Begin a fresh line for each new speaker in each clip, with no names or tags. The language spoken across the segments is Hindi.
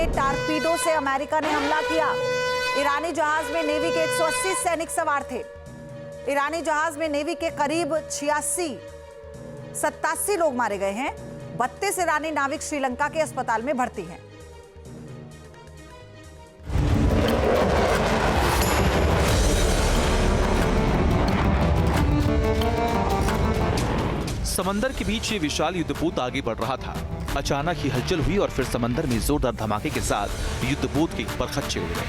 के टारपीडो से अमेरिका ने हमला किया। ईरानी जहाज में नेवी के 180 सैनिक सवार थे। ईरानी जहाज में नेवी के करीब 87 लोग मारे गए हैं। 32 ईरानी नाविक श्रीलंका के अस्पताल में भर्ती हैं।
समंदर के बीच ये विशाल युद्धपोत आगे बढ़ रहा था। अचानक ही हलचल हुई और फिर समंदर में जोरदार धमाके के साथ युद्धपोत के परखच्चे उड़ गए।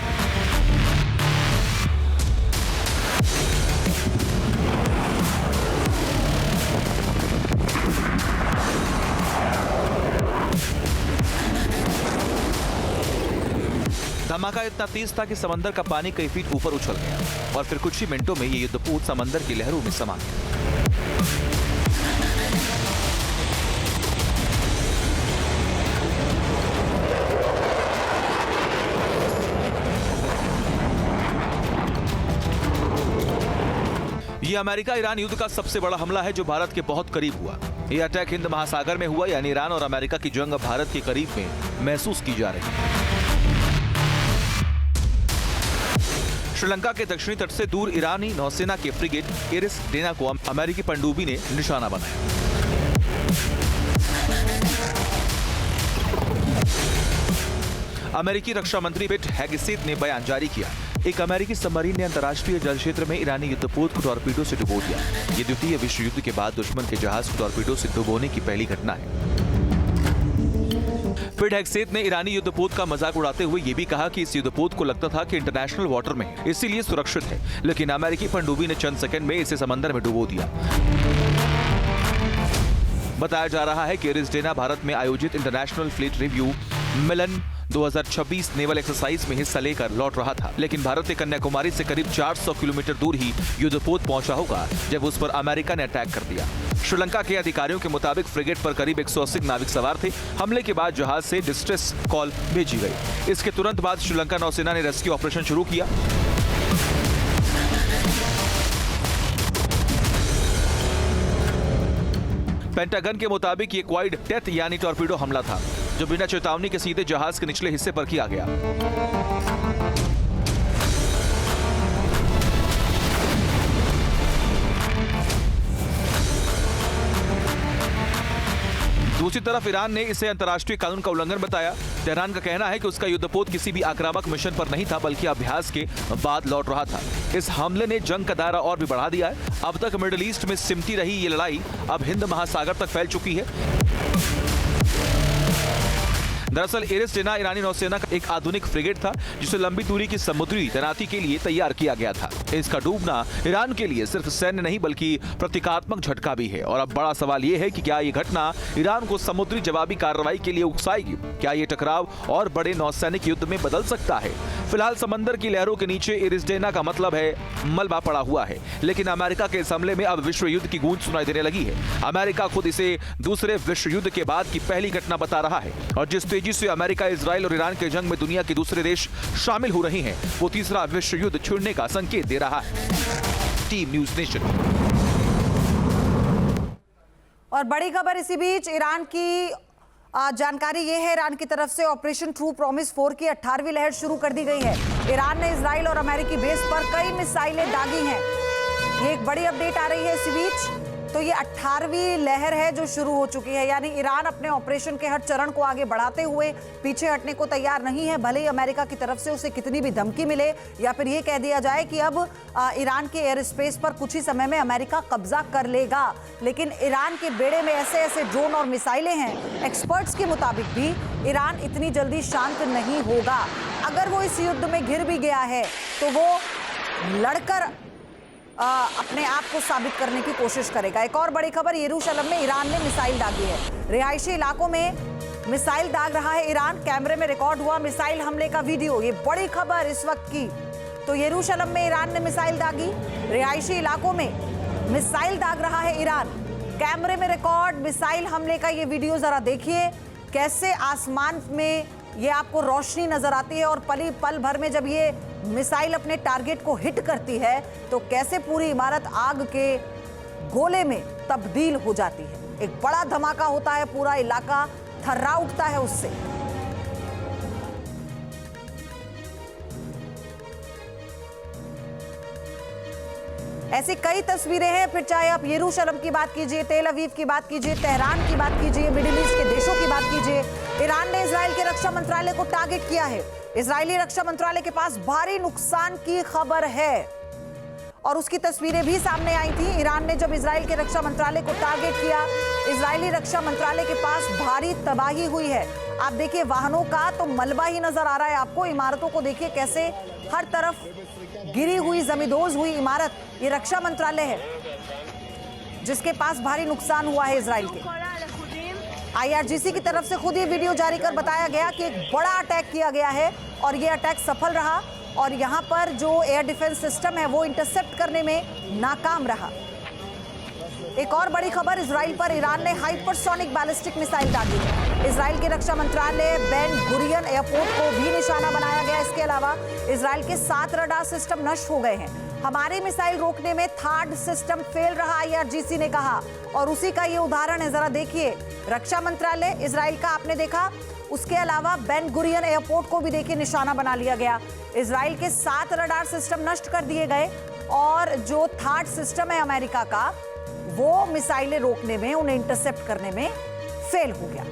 धमाका इतना तेज था कि समंदर का पानी कई फीट ऊपर उछल गया और फिर कुछ ही मिनटों में ये युद्धपोत समंदर की लहरों में समा गया। ये अमेरिका ईरान युद्ध का सबसे बड़ा हमला है जो भारत के बहुत करीब हुआ। यह अटैक हिंद महासागर में हुआ, यानी ईरान और अमेरिका की जंग भारत के करीब में महसूस की जा रही है। श्रीलंका के दक्षिणी तट से दूर ईरानी नौसेना के फ्रिगेट एरिस डेना को अमेरिकी पनडुब्बी ने निशाना बनाया। अमेरिकी रक्षा मंत्री पेट हेगसेथ ने बयान जारी किया। एक अमेरिकी सबमरीन ने अंतर्राष्ट्रीय जल क्षेत्र में ईरानी युद्धपोत को टॉर्पीडो से डुबो दिया। ये द्वितीय विश्व युद्ध के बाद दुश्मन के जहाज को टॉर्पीडो से डुबोने की पहली घटना है। पेट हेगसेथ ने ईरानी युद्धपोत का मजाक उड़ाते हुए ये भी कहा कि इस युद्धपोत को लगता था कि इंटरनेशनल वाटर में है, इसीलिए सुरक्षित है, लेकिन अमेरिकी पनडुब्बी ने चंद सेकंड में इसे समंदर में डुबो दिया। बताया जा रहा है कि एरिस डेना भारत में आयोजित इंटरनेशनल फ्लीट रिव्यू मिलन 2026 नेवल एक्सरसाइज में हिस्सा लेकर लौट रहा था, लेकिन भारत के कन्याकुमारी से करीब 400 किलोमीटर दूर ही युद्धपोत पहुंचा होगा जब उस पर अमेरिका ने अटैक कर दिया। श्रीलंका के अधिकारियों के मुताबिक फ्रिगेट पर करीब 180 नाविक सवार थे। हमले के बाद जहाज से डिस्ट्रेस कॉल भेजी गई। इसके तुरंत बाद श्रीलंका नौसेना ने रेस्क्यू ऑपरेशन शुरू किया। पेंटागन के मुताबिक ये क्वाड डेथ यानी टॉर्पीडो हमला था, जो बिना चेतावनी के सीधे जहाज के निचले हिस्से पर किया गया। दूसरी तरफ ईरान ने इसे अंतर्राष्ट्रीय कानून का उल्लंघन बताया। तेहरान का कहना है कि उसका युद्धपोत किसी भी आक्रामक मिशन पर नहीं था, बल्कि अभ्यास के बाद लौट रहा था। इस हमले ने जंग का दायरा और भी बढ़ा दिया है। अब तक मिडिल ईस्ट में सिमटी रही ये लड़ाई अब हिंद महासागर तक फैल चुकी है। दरअसल एरिस डेना ईरानी नौसेना का एक आधुनिक फ्रिगेट था, जिसे लंबी दूरी की समुद्री तैनाती के लिए तैयार किया गया था। इसका डूबना ईरान के लिए सिर्फ सैन्य नहीं बल्कि प्रतीकात्मक झटका भी है। और अब बड़ा सवाल ये है कि क्या ये घटना ईरान को समुद्री जवाबी कार्रवाई के लिए उकसाएगी? क्या ये टकराव और बड़े नौसैनिक युद्ध में बदल सकता है? फिलहाल समंदर की लहरों के नीचे एरिस डेना का मतलब है मलबा पड़ा हुआ है, लेकिन अमेरिका के इस हमले में अब विश्व युद्ध की गूंज सुनाई देने लगी है। अमेरिका खुद इसे दूसरे विश्व युद्ध के बाद की पहली घटना बता रहा है, और जिस तेजी से अमेरिका, इजराइल और ईरान के जंग में दुनिया के दूसरे देश शामिल हो रहे हैं, वो तीसरा विश्व युद्ध छिड़ने का संकेत दे रहा है। Team news nation.
और बड़ी खबर इसी बीच ईरान की जानकारी ये है, ईरान की तरफ से ऑपरेशन ट्रू प्रॉमिस 4 की 18वीं लहर शुरू कर दी गई है। ईरान ने इजराइल और अमेरिकी बेस पर कई मिसाइलें दागी हैं। ये एक बड़ी अपडेट आ रही है इसी बीच। तो ये 18वीं लहर है जो शुरू हो चुकी है, यानी ईरान अपने ऑपरेशन के हर चरण को आगे बढ़ाते हुए पीछे हटने को तैयार नहीं है, भले ही अमेरिका की तरफ से उसे कितनी भी धमकी मिले या फिर ये कह दिया जाए कि अब ईरान के एयर स्पेस पर कुछ ही समय में अमेरिका कब्जा कर लेगा। लेकिन ईरान के बेड़े में ऐसे ऐसे ड्रोन और मिसाइलें हैं, एक्सपर्ट्स के मुताबिक भी ईरान इतनी जल्दी शांत नहीं होगा। अगर वो इस युद्ध में घिर भी गया है तो वो लड़कर अपने आप को साबित करने की कोशिश करेगा। एक और बड़ी खबर, यरूशलेम में ईरान ने मिसाइल दागी है। रिहायशी इलाकों में मिसाइल दाग रहा है ईरान। कैमरे में रिकॉर्ड हुआ मिसाइल हमले का वीडियो, ये बड़ी खबर इस वक्त की। तो यरूशलेम में ईरान ने मिसाइल दागी, रिहायशी इलाकों में मिसाइल दाग रहा है ईरान। कैमरे में रिकॉर्ड मिसाइल हमले का ये वीडियो जरा देखिए, कैसे आसमान में ये आपको रोशनी नजर आती है और पल भर में जब ये मिसाइल अपने टारगेट को हिट करती है तो कैसे पूरी इमारत आग के गोले में तब्दील हो जाती है। एक बड़ा धमाका होता है, पूरा इलाका थर्रा उठता है उससे। ऐसी कई तस्वीरें हैं, फिर चाहे आप यरूशलेम की बात कीजिए, तेल अवीव की बात कीजिए, तेहरान की बात कीजिए, मिडिल ईस्ट के देशों की बात कीजिए। ईरान ने इजराइल के रक्षा मंत्रालय को टारगेट किया है। इजरायली रक्षा मंत्रालय के पास भारी नुकसान की खबर है और उसकी तस्वीरें भी सामने आई थी। ईरान ने जब इजराइल के रक्षा मंत्रालय को टारगेट किया, इजरायली रक्षा मंत्रालय के पास भारी तबाही हुई है। आप देखिए, वाहनों का तो मलबा ही नजर आ रहा है आपको। इमारतों को देखिए कैसे हर तरफ गिरी हुई, जमींदोज हुई इमारत। ये रक्षा मंत्रालय है जिसके पास भारी नुकसान हुआ है इजराइल के। IRGC की तरफ से खुद ये वीडियो जारी कर बताया गया कि एक बड़ा अटैक किया गया है और ये अटैक सफल रहा और यहां पर जो एयर डिफेंस सिस्टम है वो इंटरसेप्ट करने में नाकाम रहा। एक और बड़ी खबर, इजराइल पर ईरान ने हाइपरसोनिक बैलिस्टिक मिसाइल दागी है। इजराइल के रक्षा मंत्रालय बेन गुरियन एयरपोर्ट को भी निशाना बनाया गया। इसके अलावा इजराइल के 7 रडार सिस्टम नष्ट हो गए हैं। हमारी मिसाइल रोकने में थर्ड सिस्टम फेल रहा, IRGC ने कहा और उसी का ये उदाहरण है। जरा देखिए, रक्षा मंत्रालय इजराइल का आपने देखा, उसके अलावा बेन गुरियन एयरपोर्ट को भी देखिए निशाना बना लिया गया। इजराइल के 7 रडार सिस्टम नष्ट कर दिए गए और जो थर्ड सिस्टम है अमेरिका का, वो मिसाइलें रोकने में, उन्हें इंटरसेप्ट करने में फेल हो गया।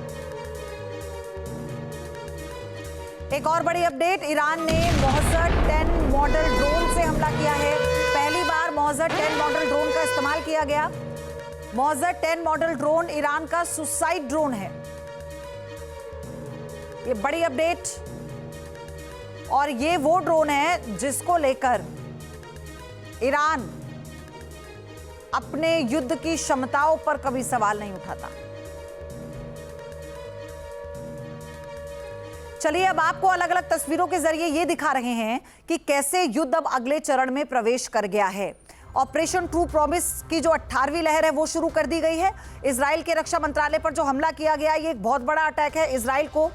एक और बड़ी अपडेट, ईरान ने मोहज़र 10 मॉडल ड्रोन से हमला किया है। पहली बार मोहज़र 10 मॉडल ड्रोन का इस्तेमाल किया गया। मोहज़र 10 मॉडल ड्रोन ईरान का सुसाइड ड्रोन है। ये बड़ी अपडेट, और ये वो ड्रोन है जिसको लेकर ईरान अपने युद्ध की क्षमताओं पर कभी सवाल नहीं उठाता। चलिए अब आपको अलग अलग तस्वीरों के जरिए ये दिखा रहे हैं कि कैसे युद्ध अब अगले चरण में प्रवेश कर गया है। ऑपरेशन ट्रू प्रॉमिस की जो 18वीं लहर है वो शुरू कर दी गई है। इजराइल के रक्षा मंत्रालय पर जो हमला किया गया, ये एक बहुत बड़ा अटैक है। इजराइल को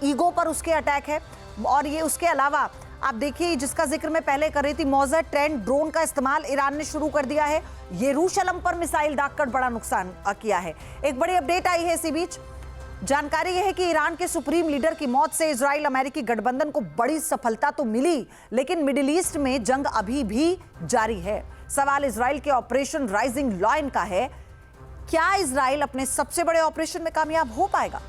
ईगो पर उसके अटैक है और ये उसके अलावा आप देखिए, जिसका जिक्र मैं पहले कर रही थी, मोहज़र 10 ड्रोन का इस्तेमाल ईरान ने शुरू कर दिया है। यरूशलेम पर मिसाइल दागकर बड़ा नुकसान किया है। एक बड़ी अपडेट आई है इसी बीच। जानकारी यह है कि ईरान के सुप्रीम लीडर की मौत से इजराइल अमेरिकी गठबंधन को बड़ी सफलता तो मिली, लेकिन मिडिल ईस्ट में जंग अभी भी जारी है। सवाल इजराइल के ऑपरेशन राइजिंग लायन का है, क्या इजराइल अपने सबसे बड़े ऑपरेशन में कामयाब हो पाएगा?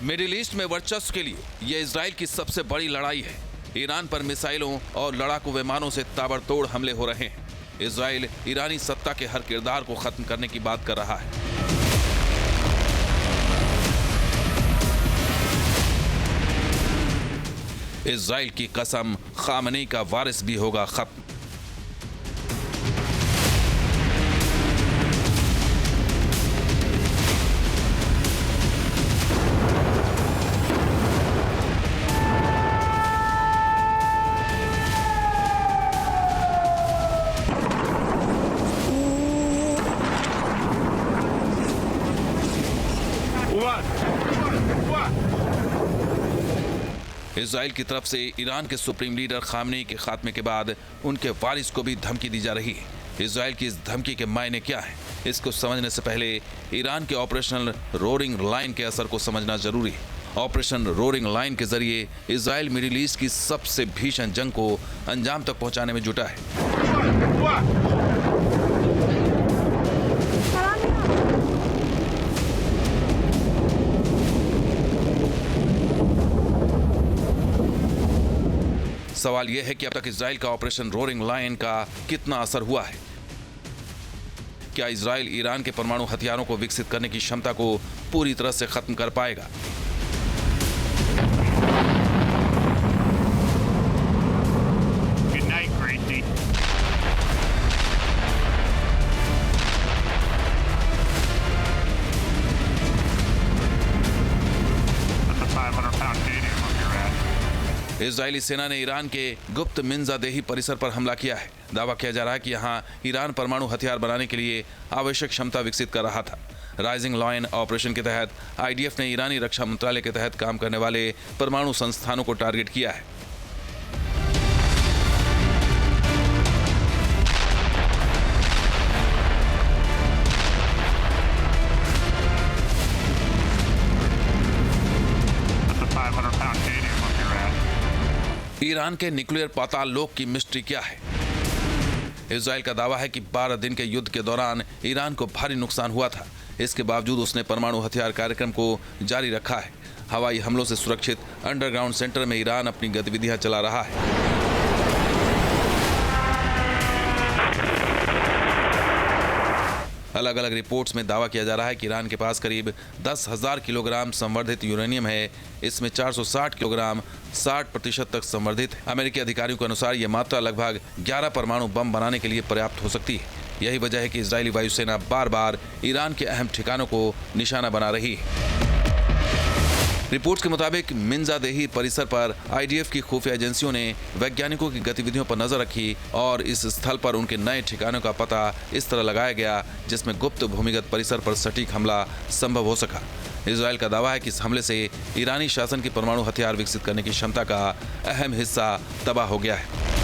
मिडिल ईस्ट में वर्चस्व के लिए यह इजराइल की सबसे बड़ी लड़ाई है। ईरान पर मिसाइलों और लड़ाकू विमानों से ताबड़तोड़ हमले हो रहे हैं। इजराइल ईरानी सत्ता के हर किरदार को खत्म करने की बात कर रहा है। इजराइल की कसम, खामनेई का वारिस भी होगा खत्म। इजराइल की तरफ से ईरान के सुप्रीम लीडर खामनेई के खात्मे के बाद उनके वारिस को भी धमकी दी जा रही है। इजराइल की इस धमकी के मायने क्या है, इसको समझने से पहले ईरान के ऑपरेशनल रोरिंग लाइन के असर को समझना जरूरी है। ऑपरेशन रोरिंग लाइन के जरिए इजराइल मिडिल ईस्ट की सबसे भीषण जंग को अंजाम तक पहुंचाने में जुटा है। सवाल यह है कि अब तक इजराइल का ऑपरेशन रोरिंग लायन का कितना असर हुआ है। क्या इजराइल ईरान के परमाणु हथियारों को विकसित करने की क्षमता को पूरी तरह से खत्म कर पाएगा? इजरायली सेना ने ईरान के गुप्त मिंजादेही परिसर पर हमला किया है। दावा किया जा रहा है कि यहाँ ईरान परमाणु हथियार बनाने के लिए आवश्यक क्षमता विकसित कर रहा था। राइजिंग लायन ऑपरेशन के तहत आईडीएफ ने ईरानी रक्षा मंत्रालय के तहत काम करने वाले परमाणु संस्थानों को टारगेट किया है। ईरान के न्यूक्लियर पाताल लोक की मिस्ट्री क्या है? इजराइल का दावा है कि 12 दिन के युद्ध के दौरान ईरान को भारी नुकसान हुआ था। इसके बावजूद उसने परमाणु हथियार कार्यक्रम को जारी रखा है। हवाई हमलों से सुरक्षित अंडरग्राउंड सेंटर में ईरान अपनी गतिविधियां चला रहा है। अलग अलग रिपोर्ट्स में दावा किया जा रहा है कि ईरान के पास करीब 10,000 किलोग्राम संवर्धित यूरेनियम है। इसमें 460 किलोग्राम 60% तक संवर्धित है। अमेरिकी अधिकारियों के अनुसार यह मात्रा लगभग 11 परमाणु बम बनाने के लिए पर्याप्त हो सकती है। यही वजह है कि इजरायली वायुसेना बार बार ईरान के अहम ठिकानों को निशाना बना रही है। रिपोर्ट्स के मुताबिक मिंजादेही परिसर पर आईडीएफ की खुफिया एजेंसियों ने वैज्ञानिकों की गतिविधियों पर नजर रखी और इस स्थल पर उनके नए ठिकानों का पता इस तरह लगाया गया जिसमें गुप्त भूमिगत परिसर पर सटीक हमला संभव हो सका। इजराइल का दावा है कि इस हमले से ईरानी शासन की परमाणु हथियार विकसित करने की क्षमता का अहम हिस्सा तबाह हो गया है।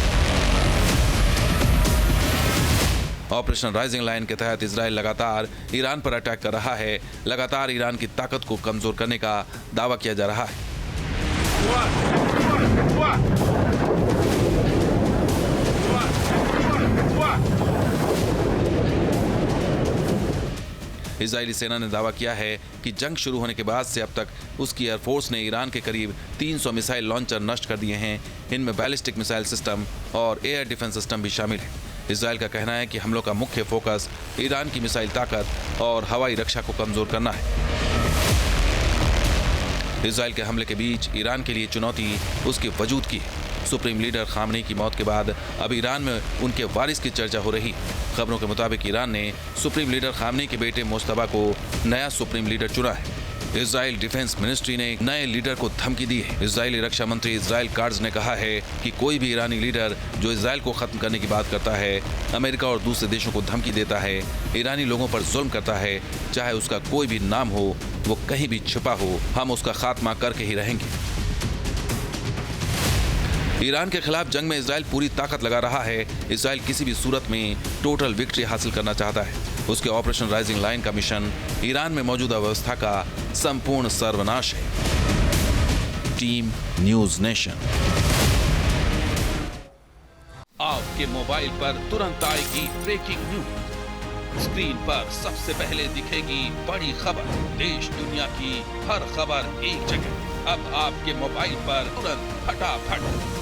ऑपरेशन राइजिंग लायन के तहत इजराइल लगातार ईरान पर अटैक कर रहा है। लगातार ईरान की ताकत को कमजोर करने का दावा किया जा रहा है। इजरायली सेना ने दावा किया है कि जंग शुरू होने के बाद से अब तक उसकी एयरफोर्स ने ईरान के करीब 300 मिसाइल लॉन्चर नष्ट कर दिए हैं। इनमें बैलिस्टिक मिसाइल सिस्टम और एयर डिफेंस सिस्टम भी शामिल है। इजराइल का कहना है कि हमलों का मुख्य फोकस ईरान की मिसाइल ताकत और हवाई रक्षा को कमजोर करना है। इजराइल के हमले के बीच ईरान के लिए चुनौती उसके वजूद की है। सुप्रीम लीडर खामनेई की मौत के बाद अब ईरान में उनके वारिस की चर्चा हो रही। खबरों के मुताबिक ईरान ने सुप्रीम लीडर खामनेई के बेटे मुश्तबा को नया सुप्रीम लीडर चुना है। इजराइल डिफेंस मिनिस्ट्री ने नए लीडर को धमकी दी है। इजरायली रक्षा मंत्री इजराइल काट्ज ने कहा है कि कोई भी ईरानी लीडर जो इजराइल को खत्म करने की बात करता है, अमेरिका और दूसरे देशों को धमकी देता है, ईरानी लोगों पर जुल्म करता है, चाहे उसका कोई भी नाम हो, वो कहीं भी छिपा हो, हम उसका खात्मा करके ही रहेंगे। ईरान के खिलाफ जंग में इजराइल पूरी ताकत लगा रहा है। इजराइल किसी भी सूरत में टोटल विक्ट्री हासिल करना चाहता है। उसके ऑपरेशन राइजिंग लायन का मिशन ईरान में मौजूदा व्यवस्था का संपूर्ण सर्वनाश है। Team news nation.
आपके मोबाइल पर तुरंत आएगी ब्रेकिंग न्यूज। स्क्रीन पर सबसे पहले दिखेगी बड़ी खबर। देश दुनिया की हर खबर एक जगह। अब आपके मोबाइल पर तुरंत फटाफट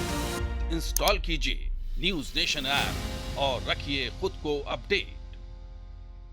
इंस्टॉल कीजिए न्यूज नेशन ऐप और रखिए खुद को अपडेट।